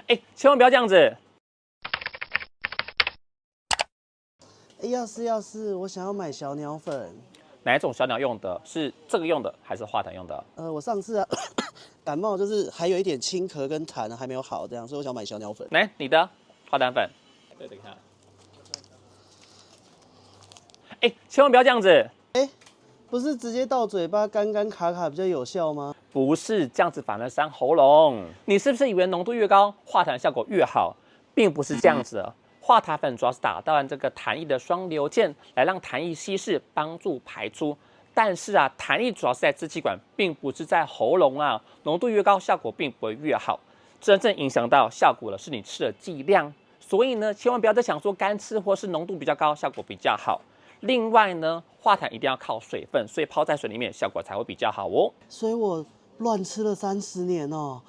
哎，千万不要这样子。哎，药师，我想要买小鸟粉。哪一种小鸟用的？是这个用的，还是化痰用的？我上次啊感冒就是还有一点清咳跟痰还没有好，这样，所以我想买小鸟粉。来，你的化痰粉，对着看。哎，千万不要这样子。不是直接到嘴巴干干卡卡比较有效吗？不是这样子，反而伤喉咙。你是不是以为浓度越高，化痰效果越好？并不是这样子的。化痰粉主要是打断这个痰液的双流键，来让痰液稀释，帮助排出。但是啊，痰液主要是在支气管，并不是在喉咙啊。浓度越高，效果并不会越好。真正影响到效果的是你吃的剂量。所以呢，千万不要再想说干吃或是浓度比较高，效果比较好。另外呢，化痰一定要靠水分，所以泡在水里面效果才会比较好哦。所以我乱吃了30年哦。